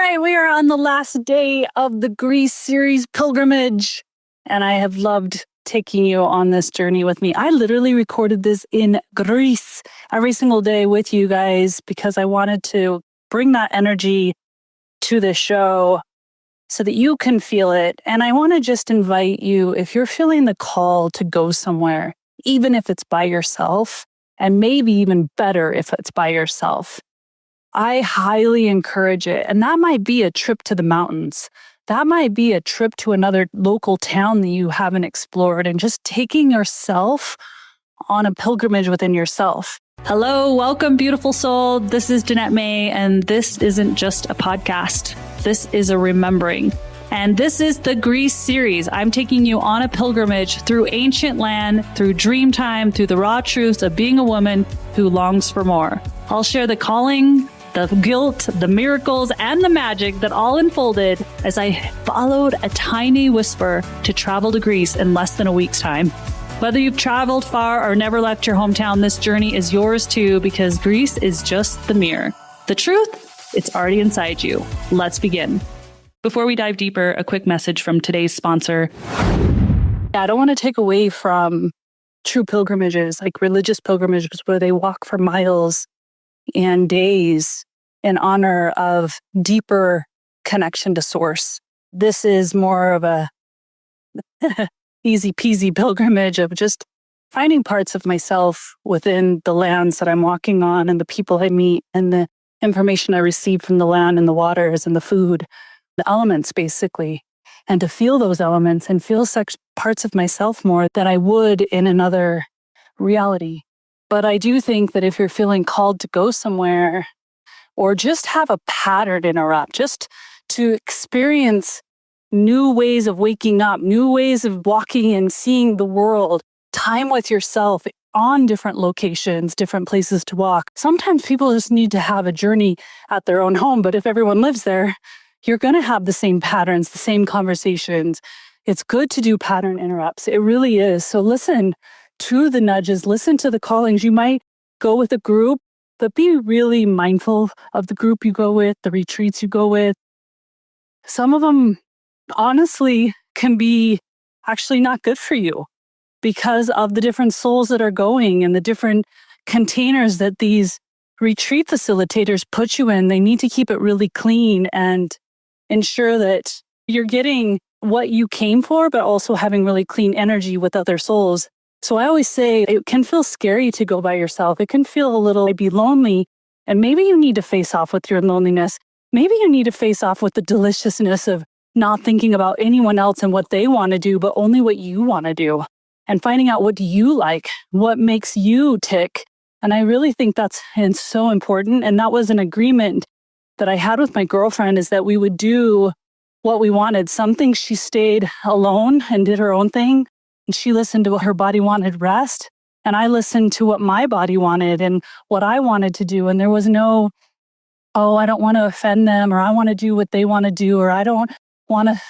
right, we are on the last day of the Greece series pilgrimage, and I have loved taking you on this journey with me. I literally recorded this in Greece every single day with you guys because I wanted to bring that energy to the show so that you can feel it. And I want to just invite you, if you're feeling the call to go somewhere, even if it's by yourself, and maybe even better if it's by yourself, I highly encourage it. And that might be a trip to the mountains. That might be a trip to another local town that you haven't explored, and just taking yourself on a pilgrimage within yourself. Hello, welcome, beautiful soul. This is Danette May, and this isn't just a podcast. This is a remembering. And this is the Greece series. I'm taking you on a pilgrimage through ancient land, through dream time, through the raw truths of being a woman who longs for more. I'll share the calling, the guilt, the miracles, and the magic that all unfolded as I followed a tiny whisper to travel to Greece in less than a week's time. Whether you've traveled far or never left your hometown, this journey is yours too, because Greece is just the mirror. The truth, it's already inside you. Let's begin. Before we dive deeper, a quick message from today's sponsor. I don't want to take away from true pilgrimages, like religious pilgrimages where they walk for miles and days in honor of deeper connection to source. This is more of a easy peasy pilgrimage of just finding parts of myself within the lands that I'm walking on and the people I meet and the information I receive from the land and the waters and the food, the elements basically, and to feel those elements and feel such parts of myself more than I would in another reality. But I do think that if you're feeling called to go somewhere or just have a pattern interrupt, just to experience new ways of waking up, new ways of walking and seeing the world, time with yourself on different locations, different places to walk. Sometimes people just need to have a journey at their own home, but if everyone lives there, you're going to have the same patterns, the same conversations. It's good to do pattern interrupts. It really is. So listen to the nudges, listen to the callings. You might go with a group, but be really mindful of the group you go with, the retreats you go with. Some of them, honestly, can be actually not good for you because of the different souls that are going and the different containers that these retreat facilitators put you in. They need to keep it really clean and ensure that you're getting what you came for, but also having really clean energy with other souls. So I always say it can feel scary to go by yourself. It can feel a little maybe lonely, and maybe you need to face off with your loneliness. Maybe you need to face off with the deliciousness of not thinking about anyone else and what they want to do, but only what you want to do, and finding out what do you like, what makes you tick. And I really think that's so important. And that was an agreement that I had with my girlfriend, is that we would do what we wanted. Some things she stayed alone and did her own thing. And she listened to what her body wanted, rest. And I listened to what my body wanted and what I wanted to do. And there was no, oh, I don't want to offend them, or I want to do what they want to do, or I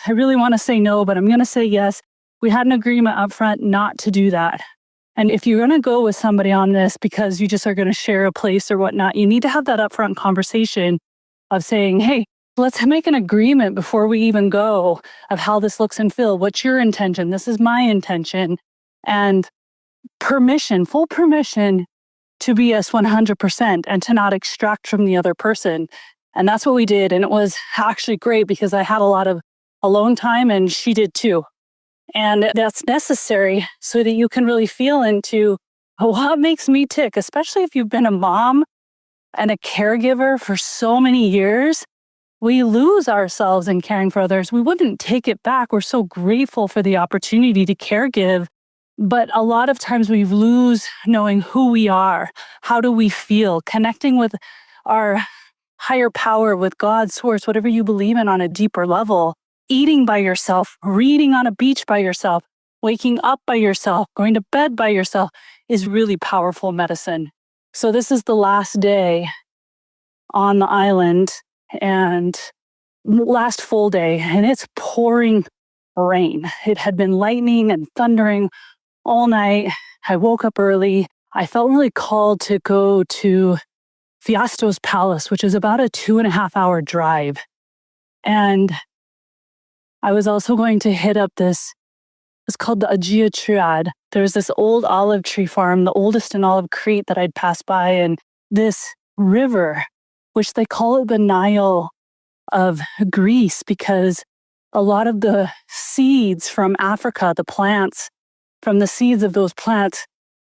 really want to say no, but I'm going to say yes. We had an agreement up front not to do that. And if you're going to go with somebody on this because you just are going to share a place or whatnot, you need to have that upfront conversation of saying, hey, let's make an agreement before we even go of how this looks and feels. What's your intention? This is my intention. And permission, full permission to be us 100% and to not extract from the other person. And that's what we did. And it was actually great because I had a lot of alone time and she did too. And that's necessary so that you can really feel into what makes me tick, especially if you've been a mom and a caregiver for so many years. We lose ourselves in caring for others. We wouldn't take it back. We're so grateful for the opportunity to caregive. But a lot of times we lose knowing who we are. How do we feel? Connecting with our higher power, with God's source, whatever you believe in on a deeper level. Eating by yourself, reading on a beach by yourself, waking up by yourself, going to bed by yourself is really powerful medicine. So this is the last day on the island and last full day, and it's pouring rain. It had been lightning and thundering all night. I woke up early. I felt really called to go to Phaistos Palace, which is about a 2.5 hour drive. And I was also going to hit up this, it's called the Aegea Triad. There's this old olive tree farm, the oldest in all of Crete, that I'd passed by, and this river, which they call it the Nile of Greece, because a lot of the seeds from Africa, the plants, from the seeds of those plants,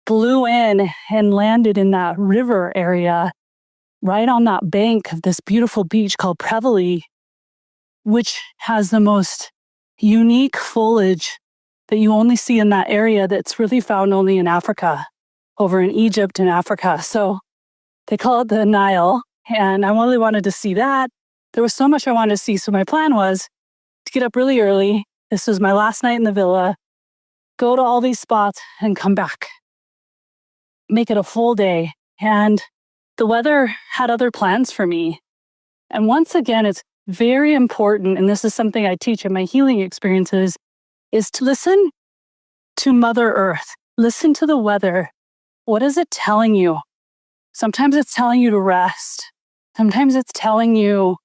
blew in and landed in that river area, right on that bank of this beautiful beach called Preveli, which has the most unique foliage that you only see in that area, that's really found only in Africa, over in Egypt and Africa. So they call it the Nile, and I really wanted to see that. There was so much I wanted to see. So my plan was to get up really early. This was my last night in the villa, go to all these spots and come back, make it a full day. And the weather had other plans for me. And once again, it's very important, and this is something I teach in my healing experiences, is to listen to Mother Earth. Listen to the weather. What is it telling you? Sometimes it's telling you to rest. Sometimes it's telling you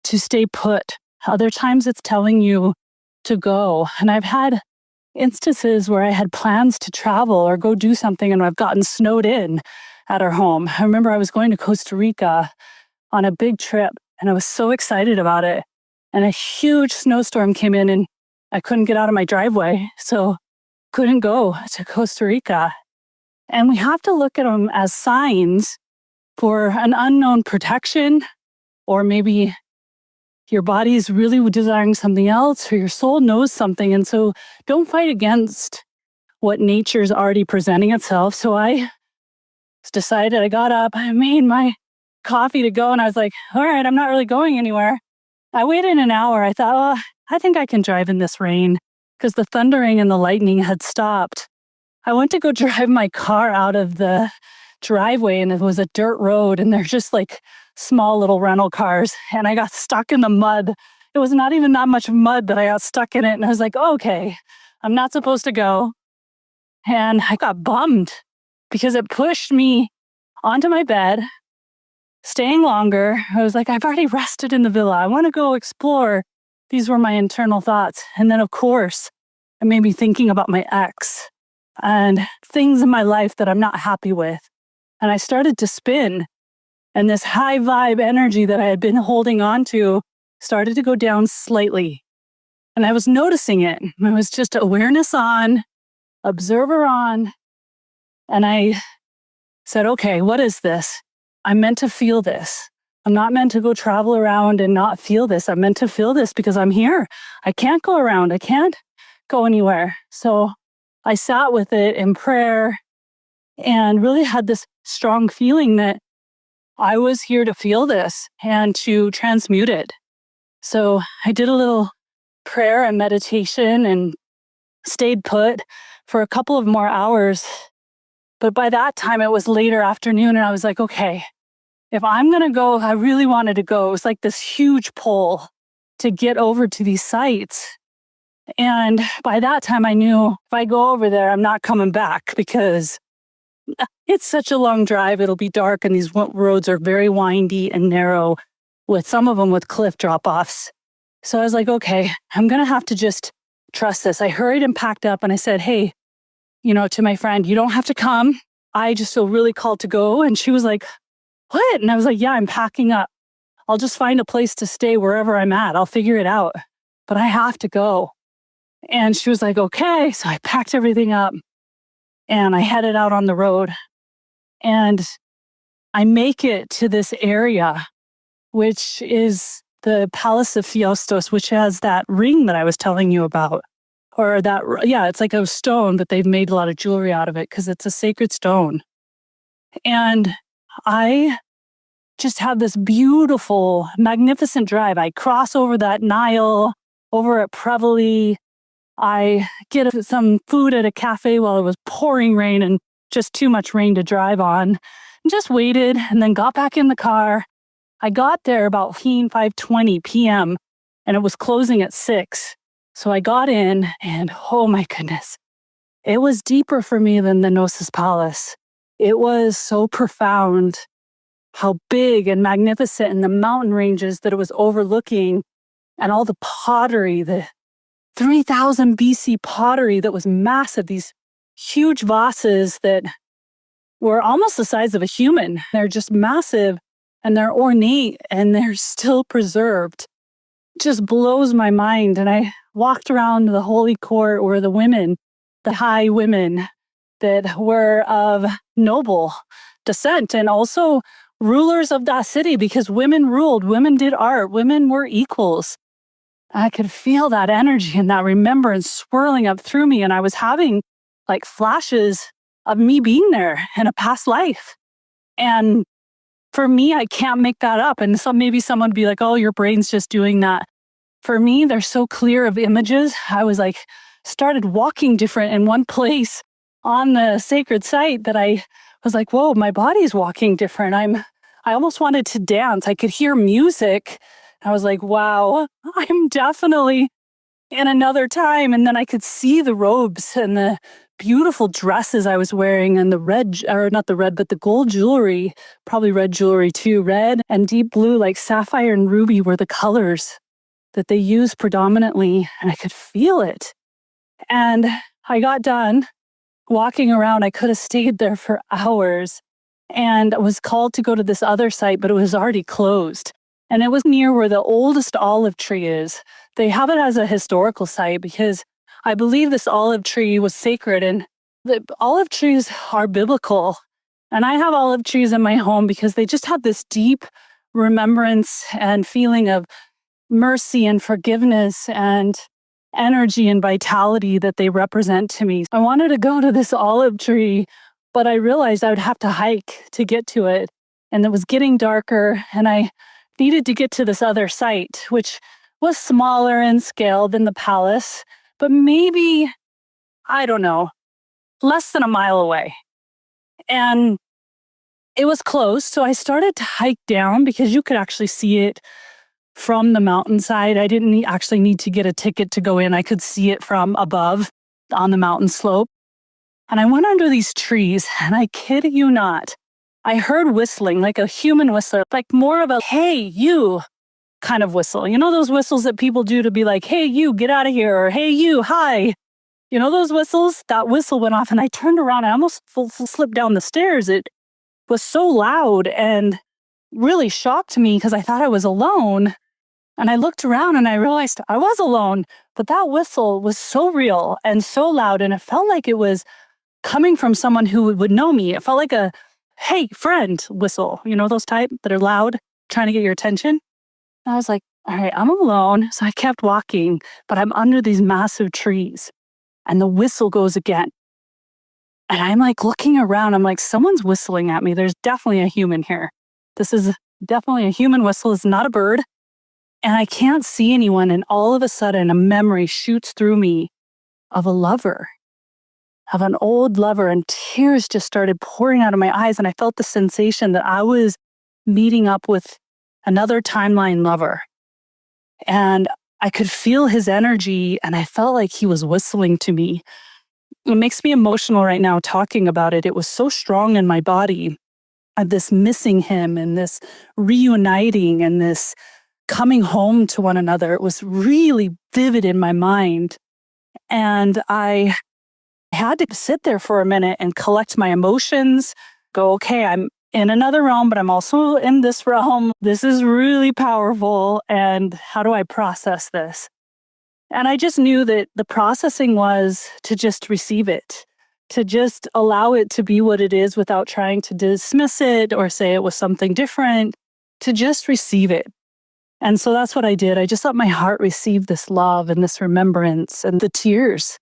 to stay put. Other times it's telling you to go. And I've had instances where I had plans to travel or go do something, and I've gotten snowed in at our home. I remember I was going to Costa Rica on a big trip, and I was so excited about it. And a huge snowstorm came in, and I couldn't get out of my driveway, so couldn't go to Costa Rica. And we have to look at them as signs for an unknown protection, or maybe your body is really desiring something else, or your soul knows something. And so don't fight against what nature's already presenting itself. So I decided, I got up, I made my coffee to go, and I was like, all right, I'm not really going anywhere. I waited an hour. I thought, well, I think I can drive in this rain, because the thundering and the lightning had stopped. I went to go drive my car out of the driveway, and it was a dirt road, and they're just like small little rental cars, and I got stuck in the mud. It was not even that much mud that I got stuck in it, and I was like, oh, okay, I'm not supposed to go. And I got bummed because it pushed me onto my bed, staying longer. I was like, I've already rested in the villa. I want to go explore. These were my internal thoughts. And then, of course, it made me thinking about my ex and things in my life that I'm not happy with. And I started to spin, and this high vibe energy that I had been holding on to started to go down slightly. And I was noticing it. It was just awareness on, observer on. And I said, okay, what is this? I'm meant to feel this. I'm not meant to go travel around and not feel this. I'm meant to feel this because I'm here. I can't go around. I can't go anywhere. So I sat with it in prayer and really had this strong feeling that I was here to feel this and to transmute it. So I did a little prayer and meditation and stayed put for a couple of more hours. But by that time, it was later afternoon, and I was like, okay, if I'm going to go, I really wanted to go. It was like this huge pull to get over to these sites. And by that time, I knew if I go over there, I'm not coming back, because it's such a long drive. It'll be dark, and these roads are very windy and narrow, with some of them with cliff drop-offs. So I was like, okay, I'm going to have to just trust this. I hurried and packed up, and I said, hey, to my friend, you don't have to come. I just feel really called to go. And she was like, what? And I was like, yeah, I'm packing up. I'll just find a place to stay wherever I'm at. I'll figure it out. But I have to go. And she was like, okay. So I packed everything up and I headed out on the road. And I make it to this area, which is the Palace of Phaistos, which has that ring that I was telling you about. Or that, yeah, it's like a stone, but they've made a lot of jewelry out of it because it's a sacred stone. And I just have this beautiful, magnificent drive. I cross over that Nile, over at Preveli. I get some food at a cafe while it was pouring rain and just too much rain to drive on. And just waited and then got back in the car. I got there about 5:20 p.m. and it was closing at 6. So I got in, and oh my goodness, it was deeper for me than the Gnosis Palace. It was so profound. how big and magnificent, and the mountain ranges that it was overlooking, and all the pottery, the 3000 BC pottery that was massive, these huge vases that were almost the size of a human. They're just massive and they're ornate and they're still preserved. Just blows my mind. And I walked around the holy court where the women, the high women that were of noble descent and also rulers of that city, because women ruled, women did art, women were equals. I could feel that energy and that remembrance swirling up through me. And I was having like flashes of me being there in a past life. And for me, I can't make that up. And so maybe someone would be like, oh, your brain's just doing that. For me, they're so clear of images. I was like, started walking different in one place on the sacred site that I was like, whoa, my body's walking different. I almost wanted to dance. I could hear music. I was like, wow, I'm definitely in another time. And then I could see the robes and the beautiful dresses I was wearing and the red, or not the red, but the gold jewelry, probably red jewelry too. Red and deep blue, like sapphire and ruby, were the colors that they used predominantly. And I could feel it. And I got done walking around. I could have stayed there for hours and was called to go to this other site, but it was already closed. And it was near where the oldest olive tree is. They have it as a historical site because I believe this olive tree was sacred, and the olive trees are biblical. And I have olive trees in my home because they just have this deep remembrance and feeling of mercy and forgiveness and energy and vitality that they represent to me. I wanted to go to this olive tree, but I realized I would have to hike to get to it. And it was getting darker, and I needed to get to this other site, which was smaller in scale than the palace, but maybe, I don't know, less than a mile away. And it was close, so I started to hike down because you could actually see it from the mountainside. I didn't actually need to get a ticket to go in. I could see it from above on the mountain slope. And I went under these trees, and I kid you not, I heard whistling, like a human whistler, like more of a, hey, you kind of whistle. You know those whistles that people do to be like, hey, you, get out of here, or hey, you, hi. You know those whistles? That whistle went off, and I turned around. I almost slipped down the stairs. It was so loud and really shocked me because I thought I was alone. And I looked around and I realized I was alone, but that whistle was so real and so loud, and it felt like it was coming from someone who would know me. It felt like a, hey, friend whistle. You know those type that are loud, trying to get your attention? And I was like, all right, I'm alone. So I kept walking, but I'm under these massive trees, and the whistle goes again. And I'm like looking around. I'm like, someone's whistling at me. There's definitely a human here. This is definitely a human whistle. It's not a bird. And I can't see anyone. And all of a sudden, a memory shoots through me of a lover, of an old lover. And tears just started pouring out of my eyes. And I felt the sensation that I was meeting up with another timeline lover. And I could feel his energy. And I felt like he was whistling to me. It makes me emotional right now talking about it. It was so strong in my body. This missing him and this reuniting and this coming home to one another. It was really vivid in my mind. And I had to sit there for a minute and collect my emotions, go, okay, I'm in another realm, but I'm also in this realm. This is really powerful. And how do I process this? And I just knew that the processing was to just receive it, to just allow it to be what it is without trying to dismiss it or say it was something different, to just receive it. And so that's what I did. I just let my heart receive this love and this remembrance and the tears.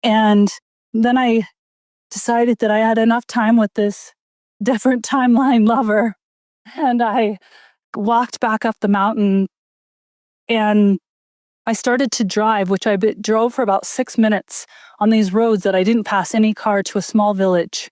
And then I decided that I had enough time with this different timeline lover. And I walked back up the mountain, and I started to drive, which I drove for about 6 minutes on these roads that I didn't pass any car, to a small village.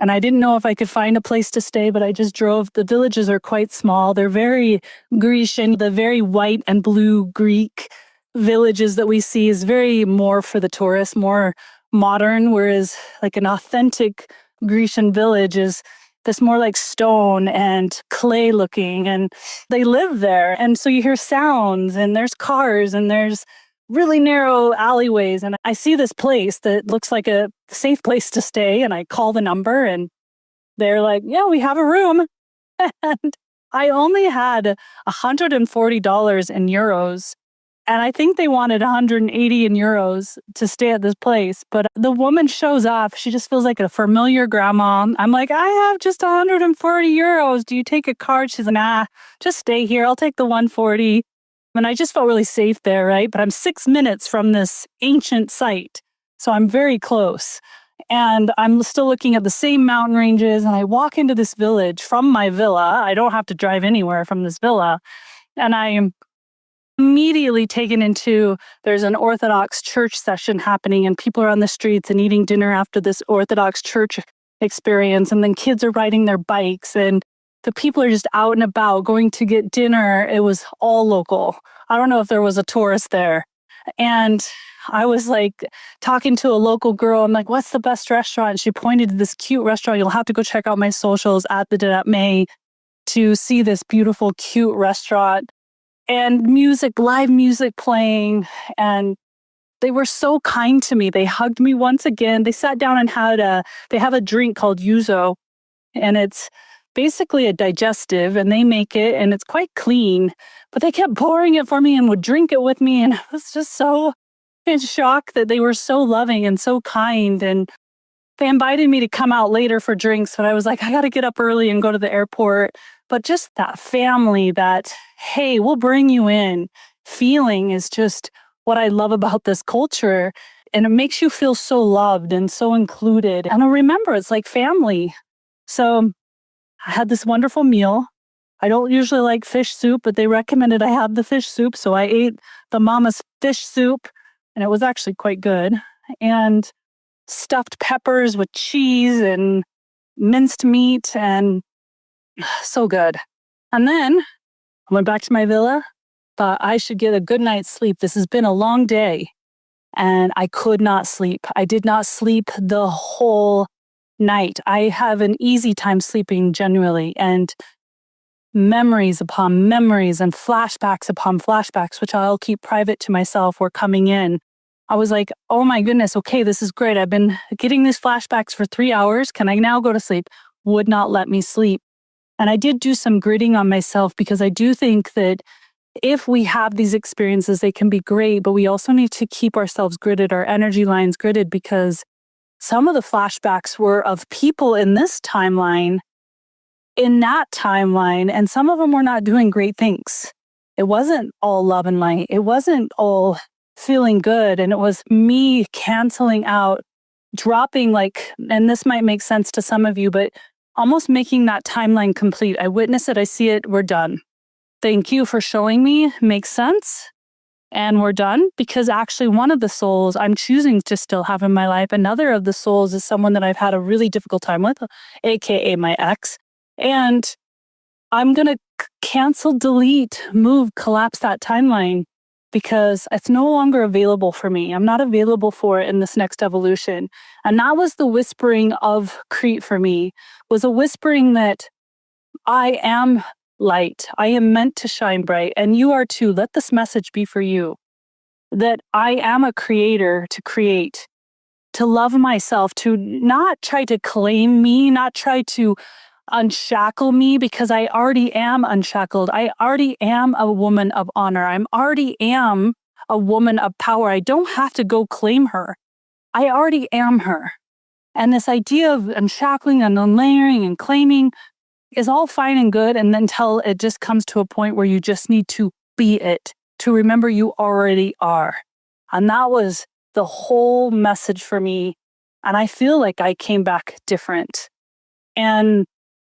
And I didn't know if I could find a place to stay, but I just drove. The villages are quite small. They're very Grecian. The very white and blue Greek villages that we see is very more for the tourists, more modern, whereas like an authentic Grecian village is, this more like stone and clay looking, and they live there. And so you hear sounds, and there's cars, and there's really narrow alleyways. And I see this place that looks like a safe place to stay. And I call the number, and they're like, yeah, we have a room. And I only had $140 in euros. And I think they wanted 180 in euros to stay at this place. But the woman shows up. She just feels like a familiar grandma. I'm like, I have just 140 euros. Do you take a card? She's like, nah, just stay here. I'll take the 140. And I just felt really safe there, right? But I'm 6 minutes from this ancient site. So I'm very close. And I'm still looking at the same mountain ranges. And I walk into this village from my villa. I don't have to drive anywhere from this villa. And I am immediately taken into, there's an Orthodox church session happening, and people are on the streets and eating dinner after this Orthodox church experience. And then kids are riding their bikes, and the people are just out and about going to get dinner. It was all local. I don't know if there was a tourist there. And I was like talking to a local girl. I'm like, what's the best restaurant? She pointed to this cute restaurant. You'll have to go check out my socials at the Danette May to see this beautiful, cute restaurant. And music, live music playing. And they were so kind to me. They hugged me once again. They sat down and they have a drink called yuzu. And it's basically a digestive, and they make it, and it's quite clean. But they kept pouring it for me and would drink it with me. And I was just so in shock that they were so loving and so kind. And they invited me to come out later for drinks, but I was like, I got to get up early and go to the airport. But just that family, that, hey, we'll bring you in feeling is just what I love about this culture. And it makes you feel so loved and so included. And I remember it's like family. So I had this wonderful meal. I don't usually like fish soup, but they recommended I have the fish soup. So I ate the mama's fish soup, and it was actually quite good. And stuffed peppers with cheese and minced meat, and so good. And then I went back to my villa, thought I should get a good night's sleep. This has been a long day, and I could not sleep. I did not sleep the whole night. I have an easy time sleeping generally, and memories upon memories and flashbacks upon flashbacks, which I'll keep private to myself, were coming in. I was like, oh my goodness, okay, this is great. I've been getting these flashbacks for 3 hours. Can I now go to sleep? Would not let me sleep. And I did do some gritting on myself, because I do think that if we have these experiences, they can be great, but we also need to keep ourselves gridded, our energy lines gridded, because some of the flashbacks were of people in this timeline, in that timeline, and some of them were not doing great things. It wasn't all love and light. It wasn't all feeling good. And it was me canceling out, dropping, like, and this might make sense to some of you, but almost making that timeline complete. I witness it, I see it, we're done. Thank you for showing me, makes sense. And we're done, because actually one of the souls I'm choosing to still have in my life, another of the souls is someone that I've had a really difficult time with, AKA my ex. And I'm going to cancel, delete, move, collapse that timeline, because it's no longer available for me. I'm not available for it in this next evolution. And that was the whispering of Crete for me, was a whispering that I am light. I am meant to shine bright, and you are too. Let this message be for you, that I am a creator to create, to love myself, to not try to claim me, not try to unshackle me, because I already am unshackled. I already am a woman of honor. I already am a woman of power. I don't have to go claim her. I already am her. And this idea of unshackling and unlayering and claiming is all fine and good, and until it just comes to a point where you just need to be it, to remember you already are. And that was the whole message for me. And I feel like I came back different. And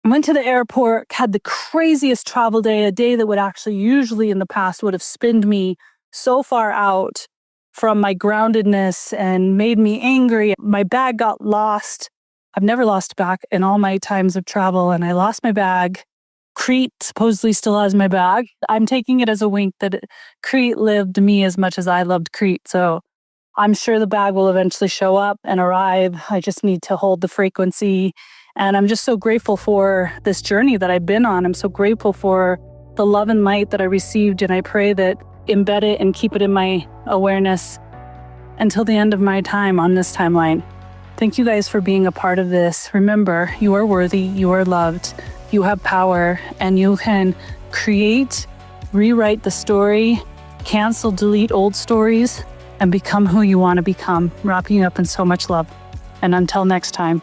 went to the airport, had the craziest travel day, a day that would actually usually in the past would have spinned me so far out from my groundedness and made me angry. My bag got lost. I've never lost a bag in all my times of travel, and I lost my bag. Crete supposedly still has my bag. I'm taking it as a wink that Crete lived me as much as I loved Crete. So I'm sure the bag will eventually show up and arrive. I just need to hold the frequency And I'm just so grateful for this journey that I've been on. I'm so grateful for the love and light that I received. And I pray that embed it and keep it in my awareness until the end of my time on this timeline. Thank you guys for being a part of this. Remember, you are worthy, you are loved, you have power, and you can create, rewrite the story, cancel, delete old stories, and become who you want to become, wrapping you up in so much love. And until next time.